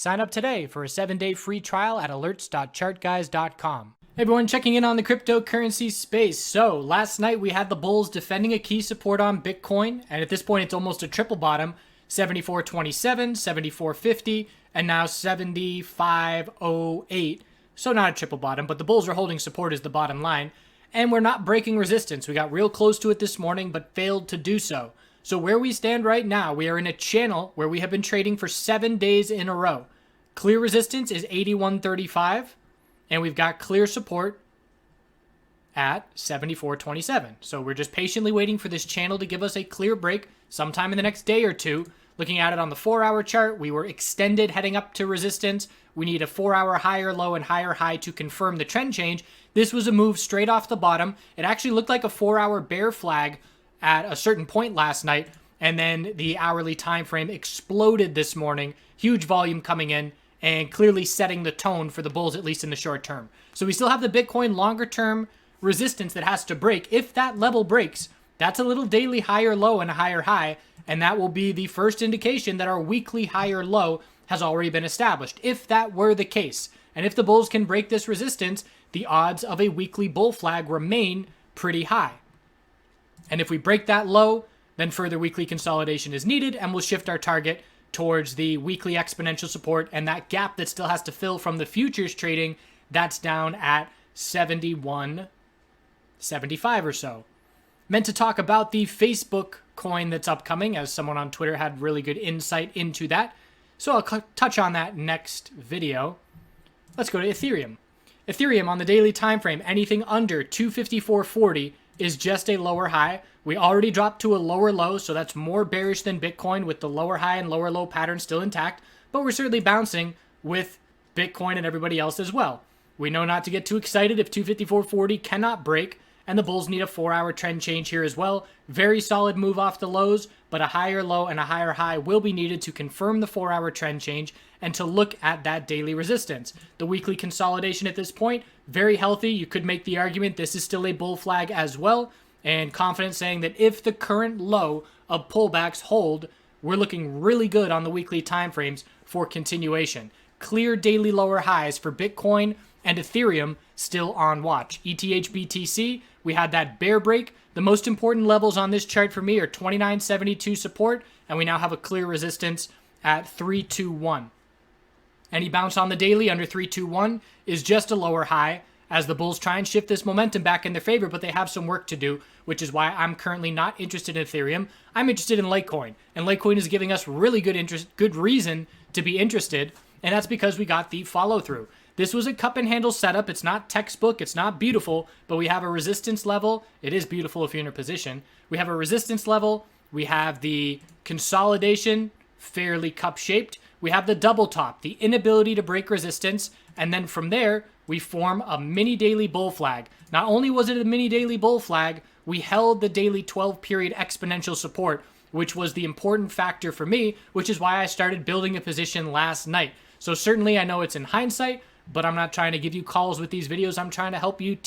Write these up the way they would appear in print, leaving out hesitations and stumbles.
Sign up today for a 7-day free trial at alerts.chartguys.com. Hey everyone, checking in on the cryptocurrency space. So, last night we had the bulls defending a key support on Bitcoin, and at this point it's almost a triple bottom, 74.27, 74.50, and now 75.08. So not a triple bottom, but the bulls are holding support is the bottom line, and we're not breaking resistance. We got real close to it this morning, but failed to do so. So where we stand right now, we are in a channel where we have been trading for 7 days in a row. Clear resistance is 81.35, and we've got clear support at 74.27. So we're just patiently waiting for this channel to give us a clear break sometime in the next day or two. Looking at it on the 4-hour chart, we were extended heading up to resistance. We need a 4-hour higher low and higher high to confirm the trend change. This was a move straight off the bottom. It actually looked like a 4-hour bear flag at a certain point last night, and then the hourly time frame exploded this morning. Huge volume coming in and clearly setting the tone for the bulls, at least in the short term. So we still have the Bitcoin longer term resistance that has to break. If that level breaks, that's a little daily higher low and a higher high, and that will be the first indication that our weekly higher low has already been established. If that were the case, and if the bulls can break this resistance, the odds of a weekly bull flag remain pretty high. And if we break that low, then further weekly consolidation is needed, and we'll shift our target towards the weekly exponential support, and that gap that still has to fill from the futures trading, that's down at 71.75 or so. Meant to talk about the Facebook coin that's upcoming, as someone on Twitter had really good insight into that. So I'll touch on that next video. Let's go to Ethereum. Ethereum on the daily time frame, anything under 254.40 is just a lower high. We already dropped to a lower low, so that's more bearish than Bitcoin with the lower high and lower low pattern still intact, but we're certainly bouncing with Bitcoin and everybody else as well. We know not to get too excited if 254.40 cannot break, and the bulls need a 4-hour trend change here as well. Very solid move off the lows, but a higher low and a higher high will be needed to confirm the 4-hour trend change and to look at that daily resistance. The weekly consolidation at this point, very healthy. You could make the argument this is still a bull flag as well, and confident saying that if the current low of pullbacks hold, we're looking really good on the weekly timeframes for continuation. Clear daily lower highs for Bitcoin and Ethereum still on watch. ETH BTC, we had that bear break. The most important levels on this chart for me are 29.72 support, and we now have a clear resistance at 321. Any bounce on the daily under 321 is just a lower high as the bulls try and shift this momentum back in their favor, but they have some work to do, which is why I'm currently not interested in Ethereum. I'm interested in Litecoin, and Litecoin is giving us really good reason to be interested, and that's because we got the follow through. This was a cup and handle setup. It's not textbook. It's not beautiful, but we have a resistance level. It is beautiful if you're in a position. We have a resistance level. We have the consolidation, fairly cup shaped. We have the double top, the inability to break resistance. And then from there, we form a mini daily bull flag. Not only was it a mini daily bull flag, we held the daily 12-period exponential support, which was the important factor for me, which is why I started building a position last night. So certainly I know it's in hindsight, but I'm not trying to give you calls with these videos. I'm trying to help you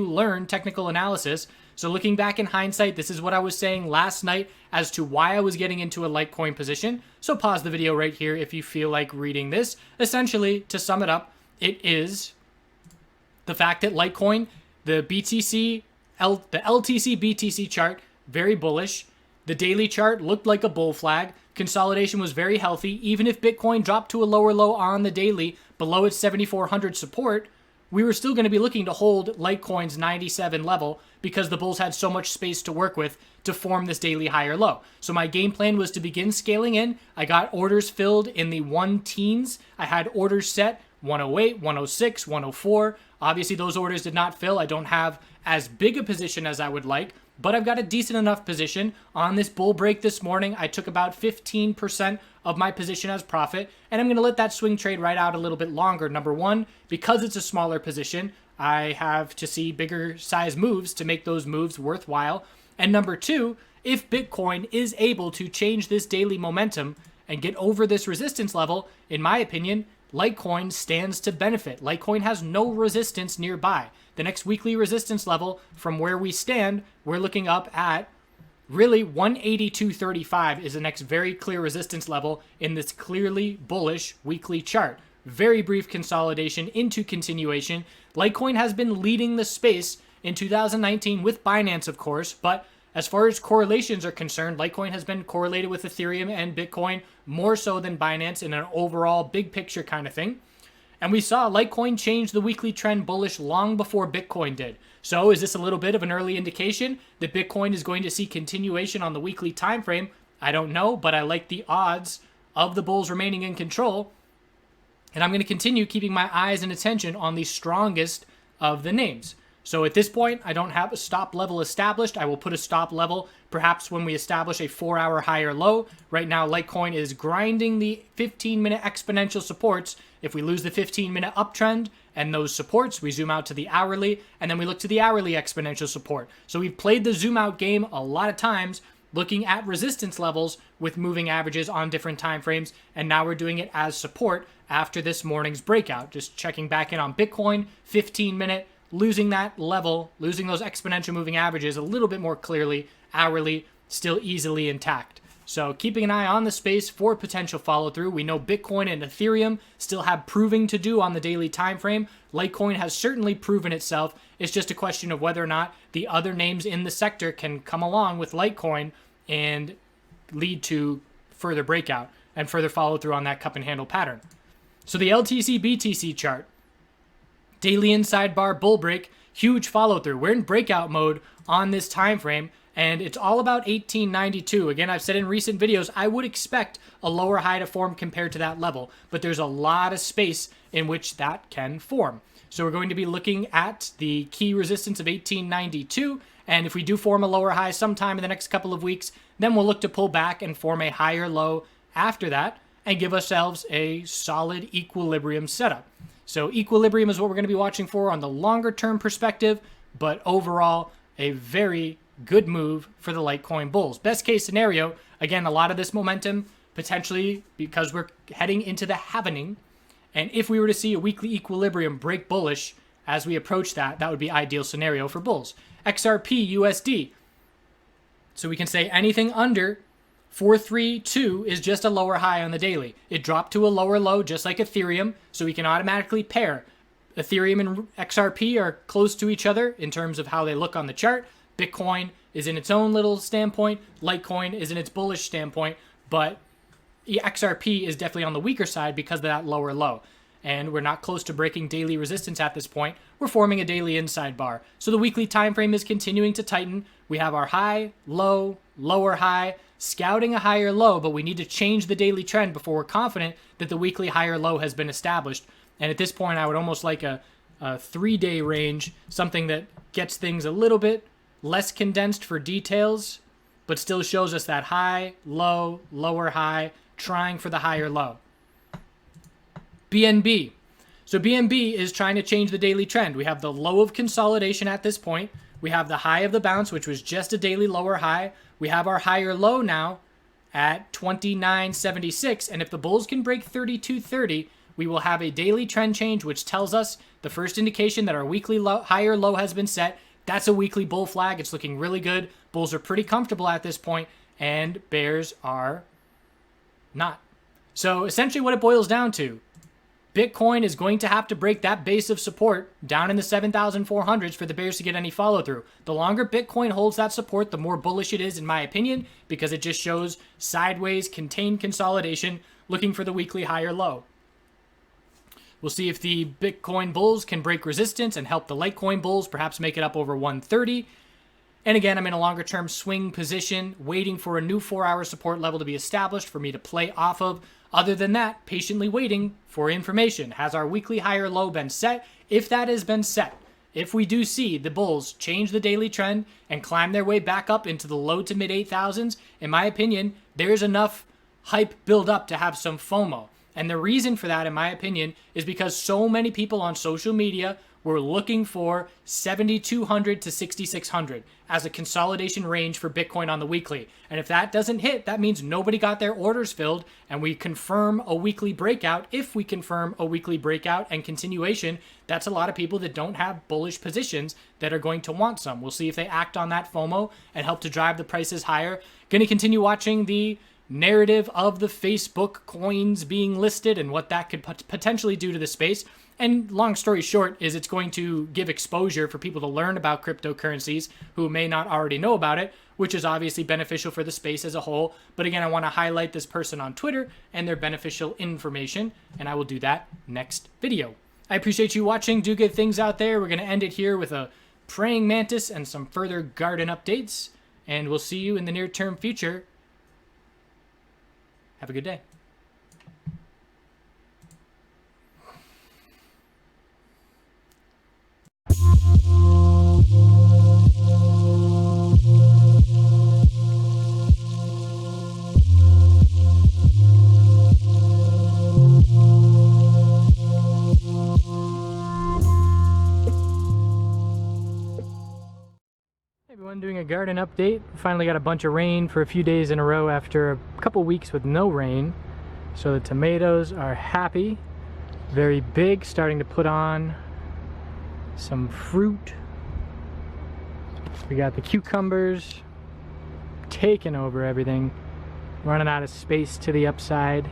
learn technical analysis. So looking back in hindsight, this is what I was saying last night as to why I was getting into a Litecoin position. So pause the video right here if you feel like reading this. Essentially, to sum it up, it is the fact that Litecoin, the LTC BTC chart, very bullish. The daily chart looked like a bull flag. Consolidation was very healthy. Even if Bitcoin dropped to a lower low on the daily below its 7,400 support, we were still going to be looking to hold Litecoin's 97 level because the bulls had so much space to work with to form this daily higher low. So my game plan was to begin scaling in. I got orders filled in the 1-teens. I had orders set 108, 106, 104. Obviously, those orders did not fill. I don't have as big a position as I would like, but I've got a decent enough position. On this bull break this morning, I took about 15% of my position as profit, and I'm going to let that swing trade right out a little bit longer. Number one, because it's a smaller position, I have to see bigger size moves to make those moves worthwhile. And number two, if Bitcoin is able to change this daily momentum and get over this resistance level, in my opinion, Litecoin stands to benefit. Litecoin has no resistance nearby. The next weekly resistance level from where we stand, we're looking up at Really, 182.35 is the next very clear resistance level in this clearly bullish weekly chart. Very brief consolidation into continuation. Litecoin has been leading the space in 2019 with Binance, of course, but as far as correlations are concerned, Litecoin has been correlated with Ethereum and Bitcoin more so than Binance in an overall big picture kind of thing. And we saw Litecoin change the weekly trend bullish long before Bitcoin did. So is this a little bit of an early indication that Bitcoin is going to see continuation on the weekly time frame? I don't know, but I like the odds of the bulls remaining in control. And I'm going to continue keeping my eyes and attention on the strongest of the names. So at this point, I don't have a stop level established. I will put a stop level perhaps when we establish a 4-hour higher low. Right now, Litecoin is grinding the 15-minute exponential supports. If we lose the 15-minute uptrend and those supports, we zoom out to the hourly, and then we look to the hourly exponential support. So we've played the zoom out game a lot of times, looking at resistance levels with moving averages on different time frames, and now we're doing it as support after this morning's breakout. Just checking back in on Bitcoin, 15-minute, losing that level, losing those exponential moving averages a little bit more clearly, hourly, still easily intact. So keeping an eye on the space for potential follow through. We know Bitcoin and Ethereum still have proving to do on the daily time frame. Litecoin has certainly proven itself. It's just a question of whether or not the other names in the sector can come along with Litecoin and lead to further breakout and further follow through on that cup and handle pattern. So the LTC BTC chart, daily inside bar bull break, huge follow through. We're in breakout mode on this time frame, and it's all about 1892. Again, I've said in recent videos, I would expect a lower high to form compared to that level, but there's a lot of space in which that can form. So we're going to be looking at the key resistance of 1892, and if we do form a lower high sometime in the next couple of weeks, then we'll look to pull back and form a higher low after that and give ourselves a solid equilibrium setup. So equilibrium is what we're going to be watching for on the longer term perspective, but overall, a very good move for the Litecoin bulls. Best case scenario, again, a lot of this momentum potentially because we're heading into the halvening. And if we were to see a weekly equilibrium break bullish as we approach that, that would be ideal scenario for bulls. XRP USD. So we can say anything under 432 is just a lower high on the daily. It dropped to a lower low just like Ethereum, so we can automatically pair. Ethereum and XRP are close to each other in terms of how they look on the chart. Bitcoin is in its own little standpoint. Litecoin is in its bullish standpoint, but XRP is definitely on the weaker side because of that lower low. And we're not close to breaking daily resistance at this point. We're forming a daily inside bar. So the weekly time frame is continuing to tighten. We have our high, low, lower high, scouting a higher low, but we need to change the daily trend before we're confident that the weekly higher low has been established. And at this point, I would almost like a 3-day range, something that gets things a little bit less condensed for details, but still shows us that high, low, lower high, trying for the higher low. BNB. So BNB is trying to change the daily trend. We have the low of consolidation at this point. We have the high of the bounce, which was just a daily lower high. We have our higher low now at 29.76. And if the bulls can break 32.30, we will have a daily trend change, which tells us the first indication that our weekly low, higher low has been set. That's a weekly bull flag. It's looking really good. Bulls are pretty comfortable at this point, and bears are not. So essentially what it boils down to, Bitcoin is going to have to break that base of support down in the 7,400s for the bears to get any follow through. The longer Bitcoin holds that support, the more bullish it is, in my opinion, because it just shows sideways contained consolidation looking for the weekly higher low. We'll see if the Bitcoin bulls can break resistance and help the Litecoin bulls perhaps make it up over 130. And again, I'm in a longer term swing position, waiting for a new 4-hour support level to be established for me to play off of. Other than that, patiently waiting for information. Has our weekly higher low been set? If that has been set, if we do see the bulls change the daily trend and climb their way back up into the low to mid 8,000s, in my opinion, there's enough hype build up to have some FOMO. And the reason for that, in my opinion, is because so many people on social media were looking for 7,200 to 6,600 as a consolidation range for Bitcoin on the weekly. And if that doesn't hit, that means nobody got their orders filled, and we confirm a weekly breakout. If we confirm a weekly breakout and continuation, that's a lot of people that don't have bullish positions that are going to want some. We'll see if they act on that FOMO and help to drive the prices higher. Going to continue watching the narrative of the Facebook coins being listed and what that could potentially do to the space. And long story short is it's going to give exposure for people to learn about cryptocurrencies who may not already know about it, which is obviously beneficial for the space as a whole. But again, I want to highlight this person on Twitter and their beneficial information, and I will do that next video. I appreciate you watching. Do good things out there. We're going to end it here with a praying mantis and some further garden updates, and we'll see you in the near-term future. Have a good day. Everyone, doing a garden update. Finally got a bunch of rain for a few days in a row after a couple weeks with no rain. So the tomatoes are happy, very big, starting to put on some fruit. We got the cucumbers taking over everything, running out of space to the upside.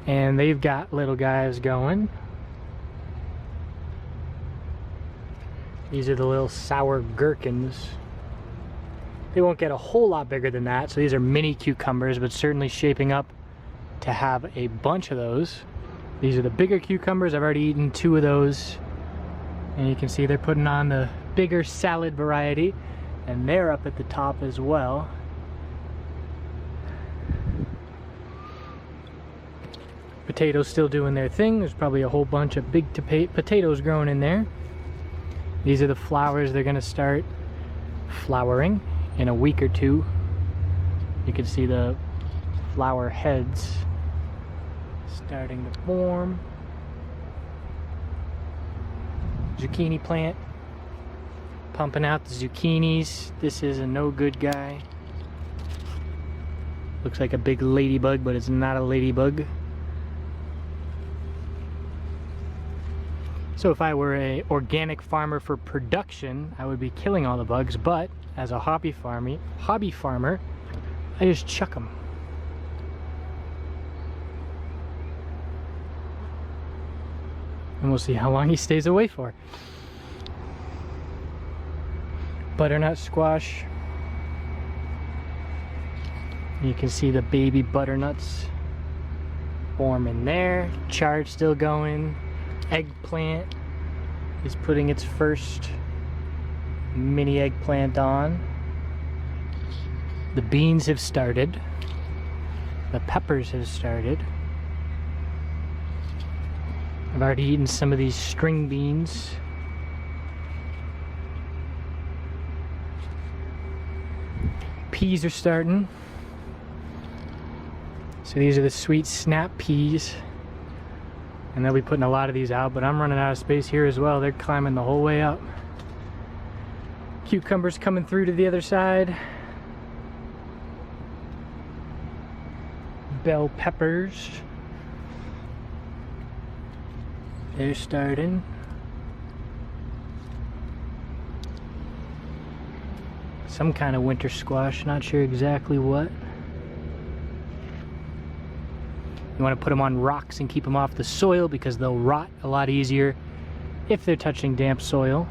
And they've got little guys going. These are the little sour gherkins. They won't get a whole lot bigger than that, so these are mini cucumbers, but certainly shaping up to have a bunch of those. These are the bigger cucumbers. I've already eaten 2 of those, and you can see they're putting on the bigger salad variety, and they're up at the top as well. Potatoes still doing their thing. There's probably a whole bunch of big potatoes growing in there. These are the flowers. They're going to start flowering in a week or 2. You can see the flower heads starting to form. Zucchini plant pumping out the zucchinis. This is a no good guy. Looks like a big ladybug, but it's not a ladybug. So if I were a organic farmer for production, I would be killing all the bugs, but as a hobby farmer, I just chuck them. And we'll see how long he stays away for. Butternut squash. You can see the baby butternuts forming there. Chard still going. Eggplant is putting its first mini eggplant on. The beans have started. The peppers have started. I've already eaten some of these string beans. Peas are starting. So these are the sweet snap peas. And they'll be putting a lot of these out, but I'm running out of space here as well. They're climbing the whole way up. Cucumbers coming through to the other side. Bell peppers. They're starting. Some kind of winter squash, not sure exactly what. You want to put them on rocks and keep them off the soil because they'll rot a lot easier if they're touching damp soil.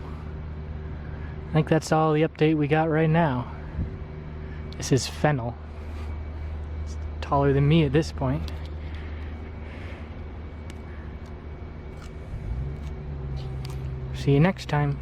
I think that's all the update we got right now. This is fennel. It's taller than me at this point. See you next time.